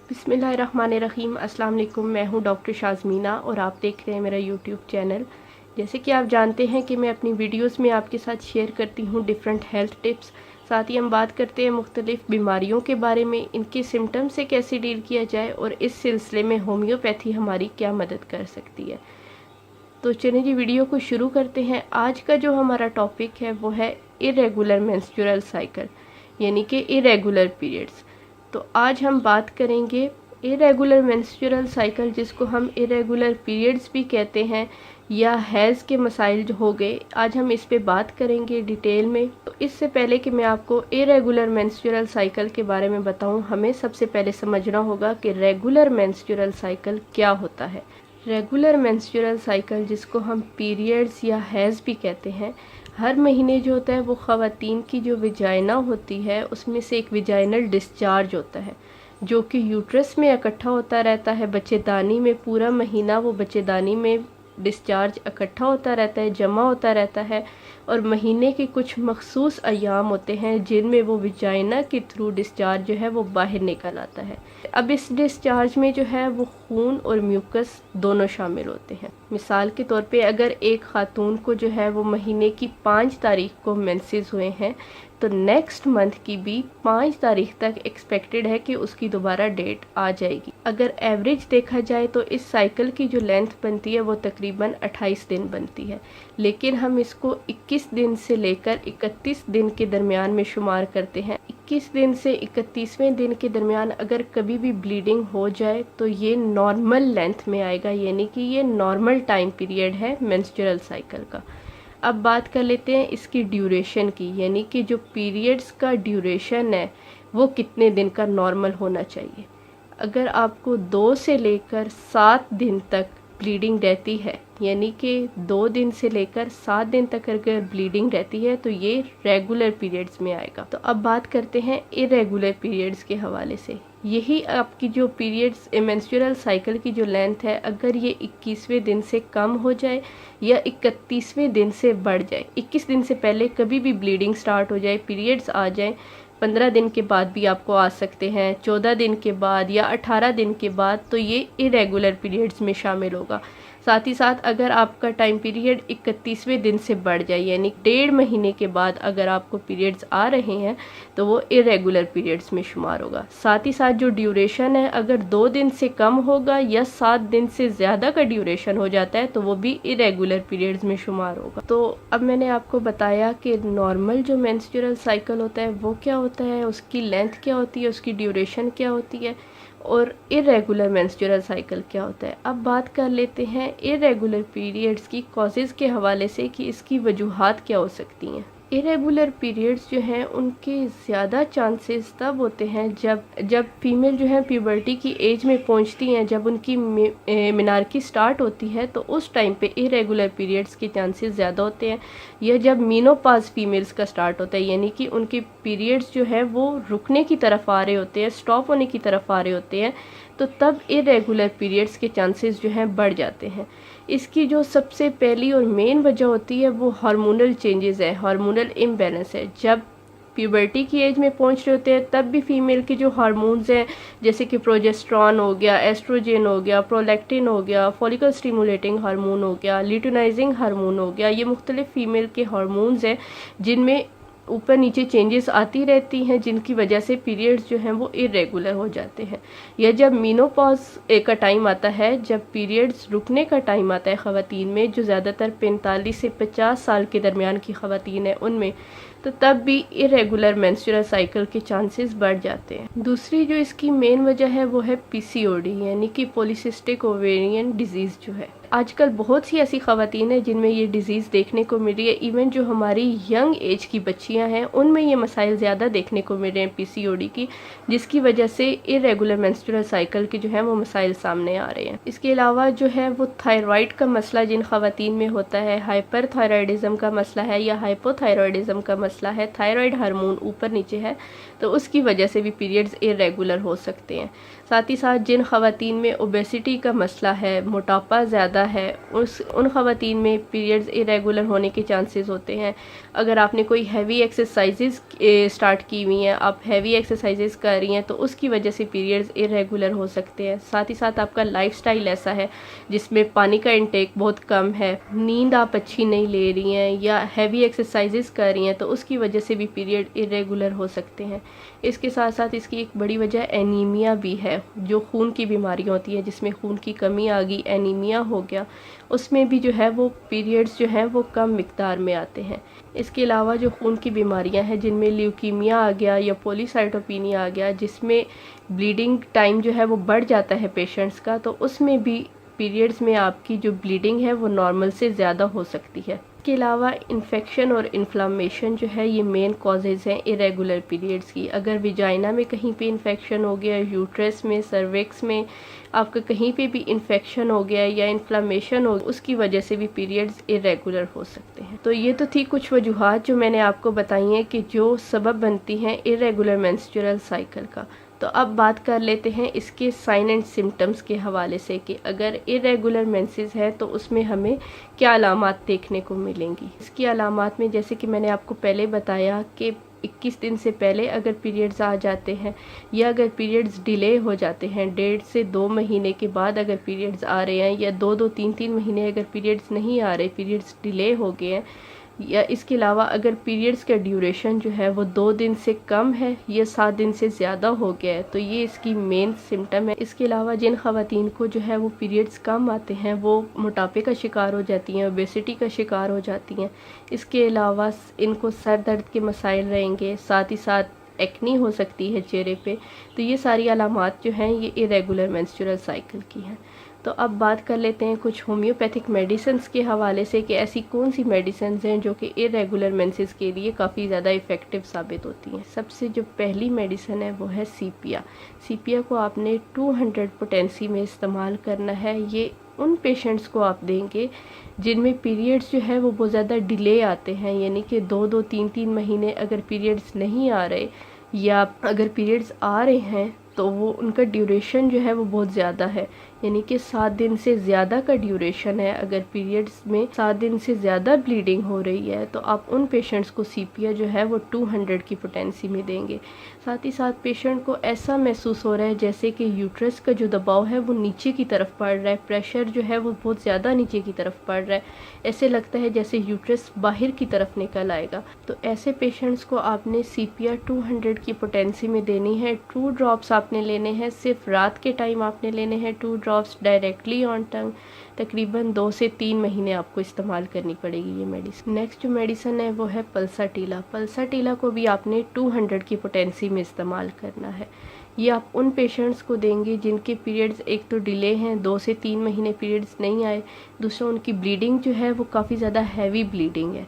बिस्मिल्लाहिर्रहमानिर्रहीम। अस्सलाम वालेकुम। मैं हूं डॉक्टर शाज़मीना और आप देख रहे हैं मेरा यूट्यूब चैनल। जैसे कि आप जानते हैं कि मैं अपनी वीडियोस में आपके साथ शेयर करती हूं डिफरेंट हेल्थ टिप्स। साथ ही हम बात करते हैं मुख्तलिफ बीमारियों के बारे में, इनके सिम्टम से कैसे डील किया जाए और इस सिलसिले में होम्योपैथी हमारी क्या मदद कर सकती है। तो चलिए जी वीडियो को शुरू करते हैं। आज का जो हमारा टॉपिक है वो है इरेगुलर मेंस्ट्रुअल साइकिल, यानी कि इरेगुलर पीरियड्स। तो आज हम बात करेंगे इरेगुलर मेंस्ट्रुअल साइकिल, जिसको हम इरेगुलर पीरियड्स भी कहते हैं, या हैज़ के मसाइल जो हो गए। आज हम इस पे बात करेंगे डिटेल में। तो इससे पहले कि मैं आपको इरेगुलर मेंस्ट्रुअल साइकिल के बारे में बताऊं, हमें सबसे पहले समझना होगा कि रेगुलर मेंस्ट्रुअल साइकिल क्या होता है। रेगुलर मेंस्ट्रुअल साइकिल, जिसको हम पीरियड्स या हैज़ भी कहते हैं, हर महीने जो होता है वो ख़वातीन की जो विजाइना होती है उसमें से एक विजाइनल डिस्चार्ज होता है, जो कि यूट्रस में इकट्ठा होता रहता है। बच्चेदानी में पूरा महीना वो बच्चेदानी में डिस्चार्ज इकट्ठा होता रहता है, जमा होता रहता है। और महीने के कुछ मखसूस अयाम होते हैं जिनमें वो विजाइना के थ्रू डिस्चार्ज जो है वो बाहर निकल आता है। अब इस डिस्चार्ज में जो है वो खून और म्यूकस दोनों शामिल होते हैं। मिसाल के तौर पे अगर एक खातून को जो है वो महीने की 5 तारीख को मेंसेस हुए हैं, तो नेक्स्ट मंथ की भी 5 तारीख तक एक्सपेक्टेड है कि उसकी दोबारा डेट आ जाएगी। अगर एवरेज देखा जाए तो इस साइकिल की जो लेंथ बनती है वो तकरीबन 28 दिन बनती है, लेकिन हम इसको 21 दिन से लेकर 31 दिन के दरमियान में शुमार करते हैं। 21 दिन से 31वें दिन के दरमियान अगर कभी भी ब्लीडिंग हो जाए तो ये नॉर्मल लेंथ में आएगा, यानी कि ये नॉर्मल टाइम पीरियड है मेंस्ट्रुअल साइकिल का। अब बात कर लेते हैं इसकी ड्यूरेशन की, यानी कि जो पीरियड्स का ड्यूरेशन है वो कितने दिन का नॉर्मल होना चाहिए। अगर आपको 2 से लेकर 7 दिन तक ब्लीडिंग रहती है, यानी कि 2 दिन से लेकर 7 दिन तक अगर ब्लीडिंग रहती है तो ये रेगुलर पीरियड्स में आएगा। तो अब बात करते हैं इरेगुलर पीरियड्स के हवाले से। यही आपकी जो पीरियड्स मेंस्ट्रुअल साइकिल की जो लेंथ है, अगर ये 21वें दिन से कम हो जाए या 31वें दिन से बढ़ जाए, 21 दिन से पहले कभी भी ब्लीडिंग स्टार्ट हो जाए, पीरियड्स आ जाए, 15 दिन के बाद भी आपको आ सकते हैं, 14 दिन के बाद या 18 दिन के बाद, तो ये इरेगुलर पीरियड्स में शामिल होगा। साथ ही साथ अगर आपका टाइम पीरियड 31वें दिन से बढ़ जाए, यानी 1.5 महीने के बाद अगर आपको पीरियड्स आ रहे हैं, तो वो इरेगुलर पीरियड्स में शुमार होगा। साथ ही साथ जो ड्यूरेशन है, अगर 2 दिन से कम होगा या 7 दिन से ज़्यादा का ड्यूरेशन हो जाता है तो वो भी इरेगुलर पीरियड्स में शुमार होगा। तो अब मैंने आपको बताया कि नॉर्मल जो मेंस्ट्रुअल साइकिल होता है वो क्या होता है, उसकी लेंथ क्या होती है, उसकी ड्यूरेशन क्या होती है, और इरेगुलर मेंस्ट्रुअल साइकिल क्या होता है। अब बात कर लेते हैं इरेगुलर पीरियड्स की कॉजेज़ के हवाले से कि इसकी वजूहात क्या हो सकती हैं। इरेगुलर पीरियड्स जो हैं उनके ज़्यादा चांसेस तब होते हैं जब फीमेल जो है प्यूबर्टी की एज में पहुंचती हैं, जब उनकी मिनार्की स्टार्ट होती है, तो उस टाइम पे इरेगुलर पीरियड्स के चांसेस ज़्यादा होते हैं। या जब मीनोपाज फीमेल्स का स्टार्ट होता है, यानी कि उनके पीरियड्स जो है वो रुकने की तरफ आ रहे होते हैं, स्टॉप होने की तरफ आ रहे होते हैं, तो तब इरेगुलर पीरियड्स के चांसेस जो हैं बढ़ जाते हैं। इसकी जो सबसे पहली और मेन वजह होती है वो हार्मोनल चेंजेस है, हार्मोनल इम्बैलेंस है। जब प्यूबर्टी की एज में पहुंच रहे होते हैं तब भी फीमेल के जो हार्मोन्स हैं, जैसे कि प्रोजेस्ट्रॉन हो गया, एस्ट्रोजन हो गया, प्रोलैक्टिन हो गया, फॉलिकल स्टिमुलेटिंग हार्मोन हो गया, ल्यूटिनाइजिंग हार्मोन हो गया, ये मुख्तलिफ फीमेल के हार्मोन्स हैं जिनमें ऊपर नीचे चेंजेस आती रहती हैं, जिनकी वजह से पीरियड्स जो हैं वो इरेगुलर हो जाते हैं। या जब मीनोपॉज का टाइम आता है, जब पीरियड्स रुकने का टाइम आता है ख़वातीन में, जो ज़्यादातर 45 से 50 साल के दरमियान की ख़वातीन हैं उनमें, तो तब भी इरेगुलर मेंस्ट्रुअल साइकिल के चांसेस बढ़ जाते हैं। दूसरी जो इसकी मेन वजह है वो है पीसीओडी, यानी कि पॉलीसिस्टिक ओवेरियन डिजीज़ जो है। आजकल बहुत सी ऐसी ख़वातीन हैं जिनमें ये डिज़ीज़ देखने को मिल रही है। इवन जो हमारी यंग एज की बच्चियां हैं उनमें ये मसाइल ज़्यादा देखने को मिल रहे हैं पीसीओडी की, जिसकी वजह से इरेगुलर मेंस्ट्रुअल साइकिल के जो है वो मसाइल सामने आ रहे हैं। इसके अलावा जो है वो थायराइड का मसला जिन ख़वातीन में होता है, हाइपर थायराइडिज़म का मसला है या हाइपोथायराइडिज़म का मसला मसला है, थायराइड हार्मोन ऊपर नीचे है, तो उसकी वजह से भी पीरियड्स इरेगुलर हो सकते हैं। साथ ही साथ जिन ख़वातीन में ओबेसिटी का मसला है, मोटापा ज़्यादा है, उन ख़वातीन में पीरियड्स इरेगुलर होने के चांसेस होते हैं। अगर आपने कोई हैवी एक्सरसाइजेज स्टार्ट की हुई हैं, आप हैवी एक्सरसाइजेज कर रही हैं, तो उसकी वजह से पीरियड्स इरेगुलर हो सकते हैं। साथ ही साथ आपका लाइफस्टाइल ऐसा है जिसमें पानी का इंटेक बहुत कम है, नींद आप अच्छी नहीं ले रही हैं, या हैवी एक्सरसाइजेज कर रही हैं, तो उसकी वजह से भी पीरियड इरेगुलर हो सकते हैं। इसके साथ साथ इसकी एक बड़ी वजह एनीमिया भी है, जो खून की बीमारी होती है, जिसमें खून की कमी आ गई, एनीमिया हो गया, उसमें भी जो है वो पीरियड्स जो हैं वो कम मिकदार में आते हैं। इसके अलावा जो खून की बीमारियां हैं जिनमें ल्यूकीमिया आ गया या पॉलीसाइटोपिनिया आ गया, जिसमें ब्लीडिंग टाइम जो है वो बढ़ जाता है पेशेंट्स का, तो उसमें भी पीरियड्स में आपकी जो ब्लीडिंग है वो नॉर्मल से ज़्यादा हो सकती है। इसके अलावा इन्फेक्शन और इन्फ्लामेशन जो है ये मेन कॉजेज़ हैं इरेगुलर पीरियड्स की। अगर विजाइना में कहीं पे इन्फेक्शन हो गया, यूट्रस में, सर्विक्स में आपका कहीं पे भी इन्फेक्शन हो गया या इन्फ्लामेशन हो, उसकी वजह से भी पीरियड्स इरेगुलर हो सकते हैं। तो ये तो थी कुछ वजूहात जो मैंने आपको बताई हैं कि जो सबब बनती हैं इरेगुलर मेंस्ट्रुअल साइकिल का। तो अब बात कर लेते हैं इसके साइन एंड सिम्टम्स के हवाले से कि अगर इरेगुलर मेंसेस है तो उसमें हमें क्या अलामात देखने को मिलेंगी। इसकी अलामात में जैसे कि मैंने आपको पहले बताया कि 21 दिन से पहले अगर पीरियड्स आ जाते हैं या अगर पीरियड्स डिले हो जाते हैं, 1.5 से 2 महीने के बाद अगर पीरियड्स आ रहे हैं, या 2-2, 3-3 महीने अगर पीरियड्स नहीं आ रहे, पीरियड्स डिले हो गए हैं, या इसके अलावा अगर पीरियड्स का ड्यूरेशन जो है वो 2 दिन से कम है या 7 दिन से ज़्यादा हो गया है, तो ये इसकी मेन सिम्टम है। इसके अलावा जिन ख़वातीन को जो है वो पीरियड्स कम आते हैं वो मोटापे का शिकार हो जाती हैं, ओबेसिटी का शिकार हो जाती हैं। इसके अलावा इनको सर दर्द के मसाइल रहेंगे, साथ ही साथ एक्नी हो सकती है चेहरे पे। तो ये सारी अलामात जो हैं ये इरेगुलर मेंस्ट्रुअल साइकिल की हैं। तो अब बात कर लेते हैं कुछ होम्योपैथिक मेडिसिन्स के हवाले से कि ऐसी कौन सी मेडिसिन्स हैं जो कि इरेगुलर मेंसेस के लिए काफ़ी ज़्यादा इफ़ेक्टिव साबित होती हैं। सबसे जो पहली मेडिसिन है वो है सीपिया। सीपिया को आपने 200 पोटेंसी में इस्तेमाल करना है। ये उन पेशेंट्स को आप देंगे जिनमें पीरियड्स जो है वो बहुत ज़्यादा डिले आते हैं, यानी कि 2-2, 3-3 महीने अगर पीरियड्स नहीं आ रहे, या अगर पीरियड्स आ रहे हैं तो वो उनका ड्यूरेशन जो है वो बहुत ज़्यादा है, यानी कि 7 दिन से ज़्यादा का ड्यूरेशन है। अगर पीरियड्स में 7 दिन से ज़्यादा ब्लीडिंग हो रही है तो आप उन पेशेंट्स को सीपिया जो है वो 200 की पोटेंसी में देंगे। साथ ही साथ पेशेंट को ऐसा महसूस हो रहा है जैसे कि यूट्रस का जो दबाव है वो नीचे की तरफ पड़ रहा है, प्रेशर जो है वो बहुत ज़्यादा नीचे की तरफ पड़ रहा है, ऐसे लगता है जैसे यूट्रस बाहर की तरफ निकल आएगा। तो ऐसे पेशेंट्स को आपने सीपिया 200 की पोटेंसी में देनी है। 2 ड्रॉप्स आपने लेने हैं, सिर्फ रात के टाइम आपने लेने हैं 2 ड्रॉप्स डायरेक्टली ऑन टंग। तकरीबन 2 से 3 महीने आपको इस्तेमाल करनी पड़ेगी ये मेडिसिन। नेक्स्ट जो मेडिसिन है वो है पल्साटीला। पल्साटीला को भी आपने 200 की पोटेंसी में इस्तेमाल करना है। ये आप उन पेशेंट्स को देंगे जिनके पीरियड्स एक तो डिले हैं, 2 से 3 महीने पीरियड्स नहीं आए, दूसरा उनकी ब्लीडिंग जो है वो काफ़ी ज़्यादा हैवी ब्लीडिंग है,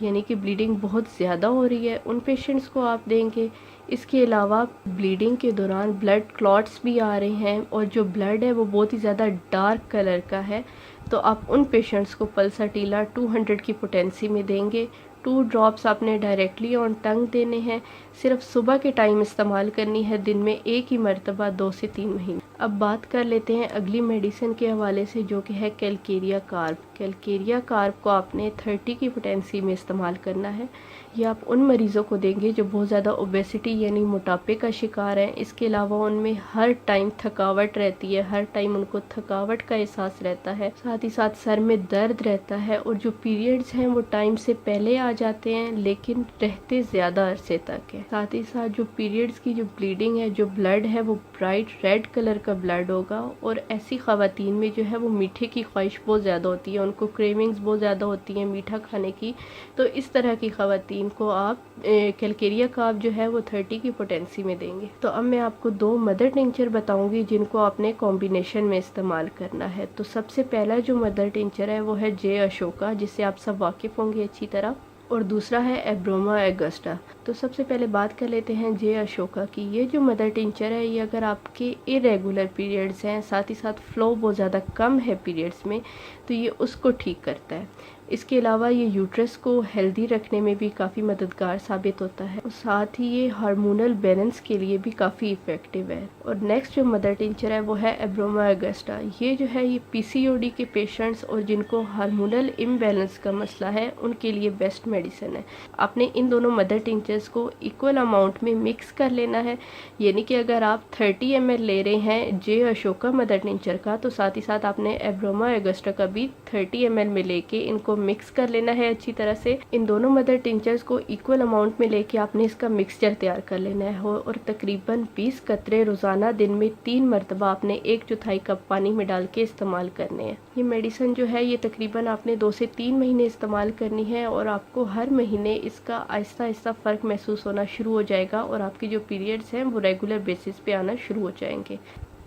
यानी कि ब्लीडिंग बहुत ज़्यादा हो रही है, उन पेशेंट्स को आप देंगे। इसके अलावा ब्लीडिंग के दौरान ब्लड क्लॉट्स भी आ रहे हैं और जो ब्लड है वो बहुत ही ज़्यादा डार्क कलर का है, तो आप उन पेशेंट्स को पल्साटीला 200 की पोटेंसी में देंगे। 2 ड्रॉप्स आपने डायरेक्टली ऑन टंग देने हैं, सिर्फ सुबह के टाइम इस्तेमाल करनी है, दिन में एक ही मरतबा 2 से 3 महीने। अब बात कर लेते हैं अगली मेडिसिन के हवाले से जो कि है कैलकेरिया कार्ब। कैलकेरिया कार्ब को आपने 30 की पोटेंसी में इस्तेमाल करना है। ये आप उन मरीज़ों को देंगे जो बहुत ज़्यादा ओबेसिटी यानी मोटापे का शिकार हैं। इसके अलावा उनमें हर टाइम थकावट रहती है, हर टाइम उनको थकावट का एहसास रहता है, साथ ही साथ सर में दर्द रहता है, और जो पीरियड्स हैं वो टाइम से पहले आ जाते हैं लेकिन रहते ज़्यादा अरसे तक है। साथ ही साथ जो पीरियड्स की जो ब्लीडिंग है, जो ब्लड है वो ब्राइट रेड कलर का ब्लड होगा, और ऐसी ख़वातीन में जो है वो मीठे की ख्वाहिश बहुत ज़्यादा होती है, उनको क्रेविंग्स बहुत ज़्यादा होती हैं मीठा खाने की। तो इस तरह की ख़वातीन को आप कैलकेरिया कार्ब जो है वो 30 की पोटेंसी में देंगे। तो अब मैं आपको 2 मदर टिंचर बताऊंगी जिनको आपने कॉम्बिनेशन में इस्तेमाल करना है। तो सबसे पहला जो मदर टिंचर है वो है जे अशोका, जिससे आप सब वाकिफ़ होंगे अच्छी तरह, और दूसरा है एब्रोमा एगस्टा। तो सबसे पहले बात कर लेते हैं जे अशोका की। ये जो मदर टिंचर है ये अगर आपके इरेगुलर पीरियड्स हैं, साथ ही साथ फ्लो बहुत ज़्यादा कम है पीरियड्स में, तो ये उसको ठीक करता है। इसके अलावा ये यूट्रस को हेल्दी रखने में भी काफ़ी मददगार साबित होता है और साथ ही ये हार्मोनल बैलेंस के लिए भी काफ़ी इफ़ेक्टिव है। और नेक्स्ट जो मदर टिंचर है वो है एब्रोमा अगस्टा। ये जो है ये पीसीओडी के पेशेंट्स और जिनको हार्मोनल इम्बैलेंस का मसला है उनके लिए बेस्ट मेडिसिन है। आपने इन दोनों मदर टिंचर्स को इक्वल अमाउंट में मिक्स कर लेना है, यानी कि अगर आप 30 ml ले रहे हैं जे अशोका मदर टिंचर का, तो साथ ही साथ आपने एब्रोमा अगस्टा का भी 30 ml में लेके इनको मिक्स कर लेना है अच्छी तरह से। इन दोनों मदर टिंचर्स को इक्वल अमाउंट में लेके आपने इसका मिक्सचर तैयार कर लेना है और तकरीबन 20 कतरे रोज़ाना दिन में 3 मरतबा आपने 1/4 कप पानी में डाल के इस्तेमाल करने हैं। ये मेडिसिन जो है ये तकरीबन आपने 2 से 3 महीने इस्तेमाल करनी है और आपको हर महीने इसका आहिस्ता आहिस्ता फ़र्क महसूस होना शुरू हो जाएगा और आपकी जो पीरियड्स हैं वो रेगुलर बेसिस पे आना शुरू हो जाएंगे।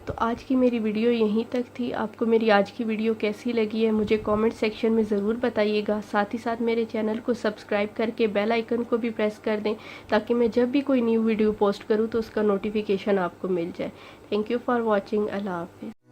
तो आज की मेरी वीडियो यहीं तक थी। आपको मेरी आज की वीडियो कैसी लगी है मुझे कमेंट सेक्शन में ज़रूर बताइएगा। साथ ही साथ मेरे चैनल को सब्सक्राइब करके बेल आइकन को भी प्रेस कर दें ताकि मैं जब भी कोई न्यू वीडियो पोस्ट करूं तो उसका नोटिफिकेशन आपको मिल जाए। Thank you for watching. अल्लाह हाफिज़।